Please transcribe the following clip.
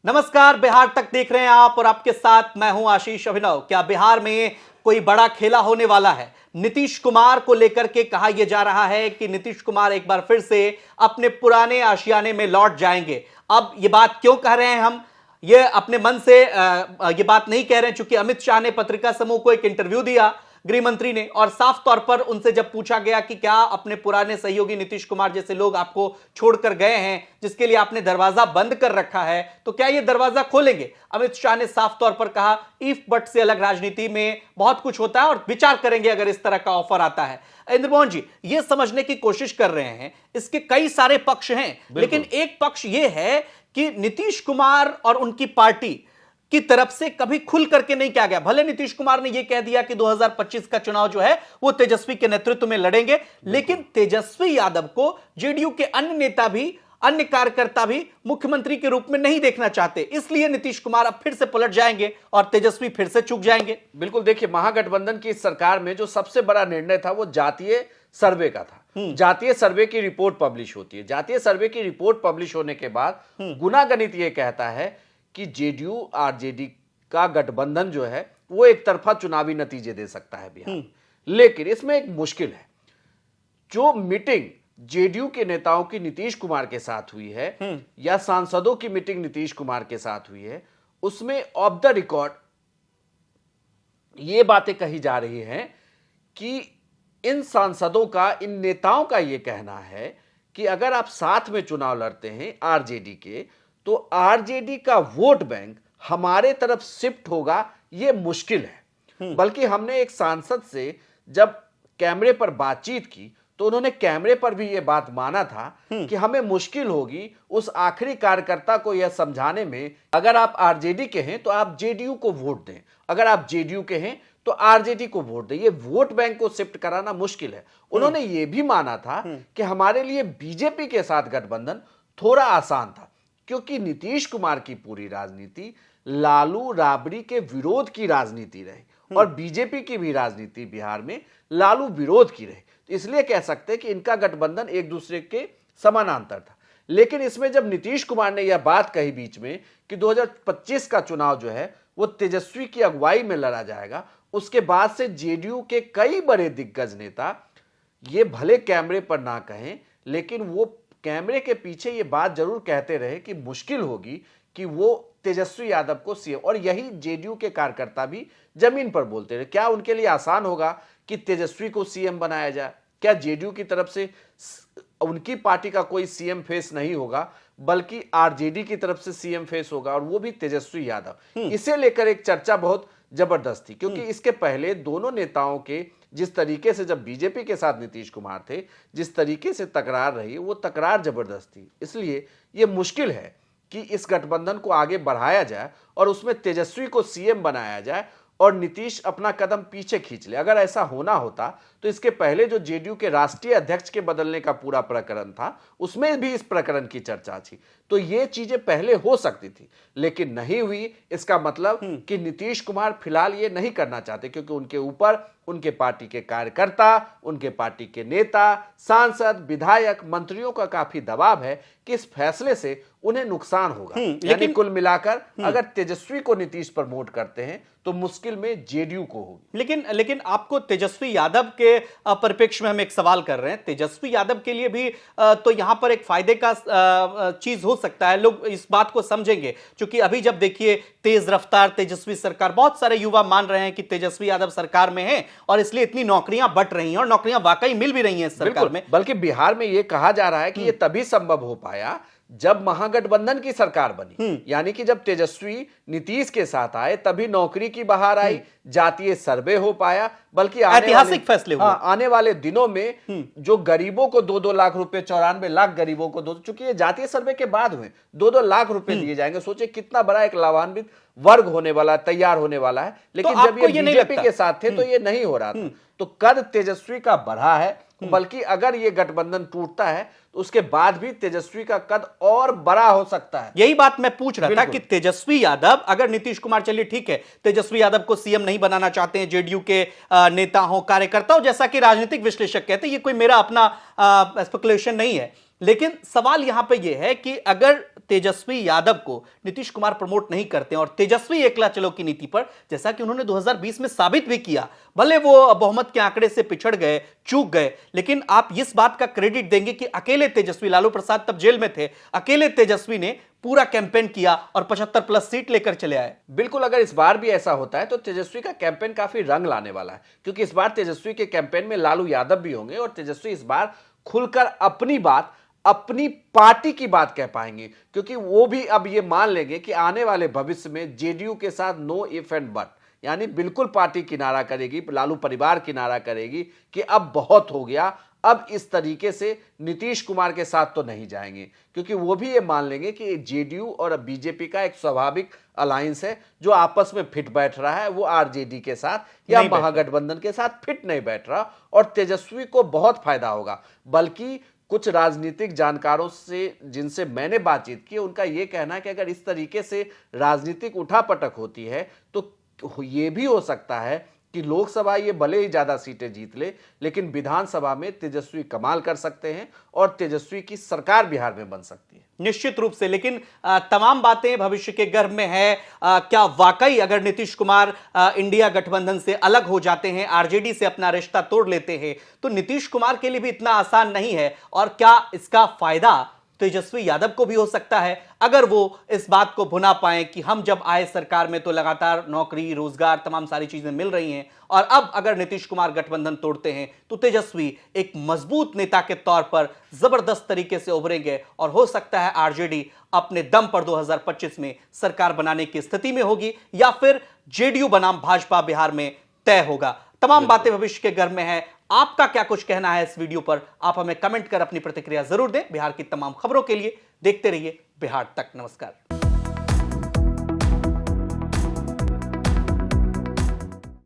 नमस्कार, बिहार तक देख रहे हैं आप और आपके साथ मैं हूं आशीष अभिनव। क्या बिहार में कोई बड़ा खेला होने वाला है? नीतीश कुमार को लेकर के कहा यह जा रहा है कि नीतीश कुमार एक बार फिर से अपने पुराने आशियाने में लौट जाएंगे। अब यह बात क्यों कह रहे हैं हम? ये अपने मन से ये बात नहीं कह रहे हैं, चूंकि अमित शाह ने पत्रिका समूह को एक इंटरव्यू दिया, गृह मंत्री ने, और साफ तौर पर उनसे जब पूछा गया कि क्या अपने पुराने सहयोगी नीतीश कुमार जैसे लोग आपको छोड़कर गए हैं, जिसके लिए आपने दरवाजा बंद कर रखा है, तो क्या ये दरवाजा खोलेंगे? अमित शाह ने साफ तौर पर कहा, इफ बट से अलग राजनीति में बहुत कुछ होता है और विचार करेंगे अगर इस तरह का ऑफर आता है। इंद्रमोहन जी, ये समझने की कोशिश कर रहे हैं, इसके कई सारे पक्ष हैं, लेकिन एक पक्ष यह है कि नीतीश कुमार और उनकी पार्टी की तरफ से कभी खुल करके नहीं किया गया। भले नीतीश कुमार ने यह कह दिया कि 2025 का चुनाव जो है वो तेजस्वी के नेतृत्व में लड़ेंगे, लेकिन तेजस्वी यादव को जेडीयू के अन्य नेता भी, अन्य कार्यकर्ता भी मुख्यमंत्री के रूप में नहीं देखना चाहते। इसलिए नीतीश कुमार अब फिर से पलट जाएंगे और तेजस्वी फिर से चूक जाएंगे। बिल्कुल, देखिए, महागठबंधन की इस सरकार में जो सबसे बड़ा निर्णय था वो जातीय सर्वे का था। जातीय सर्वे की रिपोर्ट पब्लिश होती है। जातीय सर्वे की रिपोर्ट पब्लिश होने के बाद गुनागणित यह कहता है कि जेडीयू आरजेडी का गठबंधन जो है वो एक तरफा चुनावी नतीजे दे सकता है बिहार। लेकिन इसमें एक मुश्किल है। जो मीटिंग जेडीयू के नेताओं की नीतीश कुमार के साथ हुई है या सांसदों की मीटिंग नीतीश कुमार के साथ हुई है, उसमें ऑफ द रिकॉर्ड ये बातें कही जा रही हैं कि इन सांसदों का, इन नेताओं का यह कहना है कि अगर आप साथ में चुनाव लड़ते हैं आरजेडी के, तो आरजेडी का वोट बैंक हमारे तरफ शिफ्ट होगा, यह मुश्किल है। बल्कि हमने एक सांसद से जब कैमरे पर बातचीत की तो उन्होंने कैमरे पर भी यह बात माना था कि हमें मुश्किल होगी उस आखिरी कार्यकर्ता को यह समझाने में, अगर आप आरजेडी के हैं तो आप जेडीयू को वोट दें, अगर आप जेडीयू के हैं तो आरजेडी को वोट दें। ये वोट बैंक को शिफ्ट कराना मुश्किल है। उन्होंने ये भी माना था कि हमारे लिए बीजेपी के साथ गठबंधन थोड़ा आसान था, क्योंकि नीतीश कुमार की पूरी राजनीति लालू राबड़ी के विरोध की राजनीति रही और बीजेपी की भी राजनीति बिहार में लालू विरोध की रही। तो इसलिए कह सकते हैं कि इनका गठबंधन एक दूसरे के समानांतर था। लेकिन इसमें जब नीतीश कुमार ने यह बात कही बीच में कि 2025 का चुनाव जो है वो तेजस्वी की अगुवाई में लड़ा जाएगा, उसके बाद से जेडीयू के कई बड़े दिग्गज नेता ये भले कैमरे पर ना कहें, लेकिन वो कैमरे के पीछे ये बात जरूर कहते रहे कि मुश्किल होगी कि वो तेजस्वी यादव को सीएम, और यही जेडीयू के कार्यकर्ता भी जमीन पर बोलते रहे। क्या उनके लिए आसान होगा कि तेजस्वी को सीएम बनाया जाए? क्या जेडीयू की तरफ से उनकी पार्टी का कोई सीएम फेस नहीं होगा, बल्कि आरजेडी की तरफ से सीएम फेस होगा, और वो भी तेजस्वी यादव। इसे लेकर एक चर्चा बहुत जबरदस्त थी, क्योंकि इसके पहले दोनों नेताओं के जिस तरीके से, जब बीजेपी के साथ नीतीश कुमार थे, जिस तरीके से तकरार रही, वो तकरार जबरदस्त थी। इसलिए ये मुश्किल है कि इस गठबंधन को आगे बढ़ाया जाए और उसमें तेजस्वी को सीएम बनाया जाए और नीतीश अपना कदम पीछे खींच ले। अगर ऐसा होना होता तो इसके पहले जो जेडीयू के राष्ट्रीय अध्यक्ष के बदलने का पूरा प्रकरण था, उसमें भी इस प्रकरण की चर्चा थी। तो ये चीजें पहले हो सकती थी, लेकिन नहीं हुई। इसका मतलब कि नीतीश कुमार फिलहाल ये नहीं करना चाहते, क्योंकि उनके ऊपर उनके पार्टी के कार्यकर्ता, उनके पार्टी के नेता, सांसद, विधायक, मंत्रियों का काफी दबाव है कि इस फैसले से उन्हें नुकसान होगा। यानी कुल मिलाकर अगर तेजस्वी को नीतीश प्रमोट करते हैं तो मुश्किल में जेडीयू को होगी। लेकिन आपको तेजस्वी यादव के परिप्रेक्ष्य में हम एक सवाल कर रहे हैं। तेजस्वी यादव के लिए भी तो यहां पर एक फायदे का चीज हो सकता है, लोग इस बात को समझेंगे, क्योंकि अभी जब देखिए तेज रफ्तार तेजस्वी सरकार, बहुत सारे युवा मान रहे हैं कि तेजस्वी यादव सरकार में है और इसलिए इतनी नौकरियां बट रही हैं और नौकरियां वाकई मिल भी रही हैं इस सरकार में। बल्कि बिहार में यह कहा जा रहा है कि यह तभी संभव हो पाया जब महागठबंधन की सरकार बनी। यानी कि जब तेजस्वी नीतीश के साथ आए तभी नौकरी की बहार आई, जातीय सर्वे हो पाया, बल्कि ऐतिहासिक फैसले हुए। आने वाले दिनों में जो गरीबों को 2-2 लाख रुपए, 94 लाख गरीबों को चूंकि ये जातीय सर्वे के बाद हुए, 2-2 लाख रुपए दिए जाएंगे। सोचे कितना बड़ा एक लाभान्वित वर्ग होने वाला, तैयार होने वाला है। लेकिन तो जब ये बीजेपी के साथ थे तो ये नहीं हो रहा था। तो कद तेजस्वी का बढ़ा है, बल्कि अगर ये गठबंधन टूटता है तो उसके बाद भी तेजस्वी का कद और बड़ा हो सकता है। यही बात मैं पूछ रहा था कि तेजस्वी यादव, अगर नीतीश कुमार, चलिए ठीक है, तेजस्वी यादव को सीएम नहीं बनाना चाहते हैं, जेडीयू के नेता हो, कार्यकर्ता हो, जैसा कि राजनीतिक विश्लेषक कहते हैं, ये कोई मेरा अपना स्पेकुलेशन नहीं है, लेकिन सवाल यहां पे यह है कि अगर तेजस्वी यादव को नीतीश कुमार प्रमोट नहीं करते और तेजस्वी एकला चलो की नीति पर, जैसा कि उन्होंने 2020 में साबित भी किया, भले वो बहुमत के आंकड़े से पिछड़ गए, चूक गए, लेकिन आप इस बात का क्रेडिट देंगे कि अकेले तेजस्वी, लालू प्रसाद तब जेल में थे, अकेले तेजस्वी ने पूरा कैंपेन किया और 75+ सीट लेकर चले आए। बिल्कुल, अगर इस बार भी ऐसा होता है तो तेजस्वी का कैंपेन काफी रंग लाने वाला है, क्योंकि इस बार तेजस्वी के कैंपेन में लालू यादव भी होंगे और तेजस्वी इस बार खुलकर अपनी बात, अपनी पार्टी की बात कह पाएंगे, क्योंकि वो भी अब ये मान लेंगे कि आने वाले भविष्य में जेडीयू के साथ नो इफ एंड बट, यानी बिल्कुल पार्टी किनारा करेगी, लालू परिवार किनारा करेगी कि अब बहुत हो गया, अब इस तरीके से नीतीश कुमार के साथ तो नहीं जाएंगे, क्योंकि वो भी ये मान लेंगे कि जेडीयू और बीजेपी का एक स्वाभाविक अलायंस है जो आपस में फिट बैठ रहा है, वो आरजेडी के साथ या महागठबंधन के साथ फिट नहीं बैठ रहा और तेजस्वी को बहुत फायदा होगा। बल्कि कुछ राजनीतिक जानकारों से जिनसे मैंने बातचीत की, उनका यह कहना है कि अगर इस तरीके से राजनीतिक उठापटक होती है तो यह भी हो सकता है कि लोकसभा ये भले ही ज्यादा सीटें जीत ले, लेकिन विधानसभा में तेजस्वी कमाल कर सकते हैं और तेजस्वी की सरकार बिहार में बन सकती है निश्चित रूप से। लेकिन तमाम बातें भविष्य के गर्भ में है। क्या वाकई अगर नीतीश कुमार इंडिया गठबंधन से अलग हो जाते हैं, आरजेडी से अपना रिश्ता तोड़ लेते हैं, तो नीतीश कुमार के लिए भी इतना आसान नहीं है। और क्या इसका फायदा तेजस्वी यादव को भी हो सकता है अगर वो इस बात को भुना पाए कि हम जब आए सरकार में तो लगातार नौकरी, रोजगार, तमाम सारी चीजें मिल रही हैं, और अब अगर नीतीश कुमार गठबंधन तोड़ते हैं तो तेजस्वी एक मजबूत नेता के तौर पर जबरदस्त तरीके से उभरेंगे और हो सकता है आरजेडी अपने दम पर 2025 में सरकार बनाने की स्थिति में होगी, या फिर जेडीयू बनाम भाजपा बिहार में तय होगा। तमाम बातें भविष्य के घर में है। आपका क्या कुछ कहना है इस वीडियो पर, आप हमें कमेंट कर अपनी प्रतिक्रिया जरूर दें। बिहार की तमाम खबरों के लिए देखते रहिए बिहार तक। नमस्कार।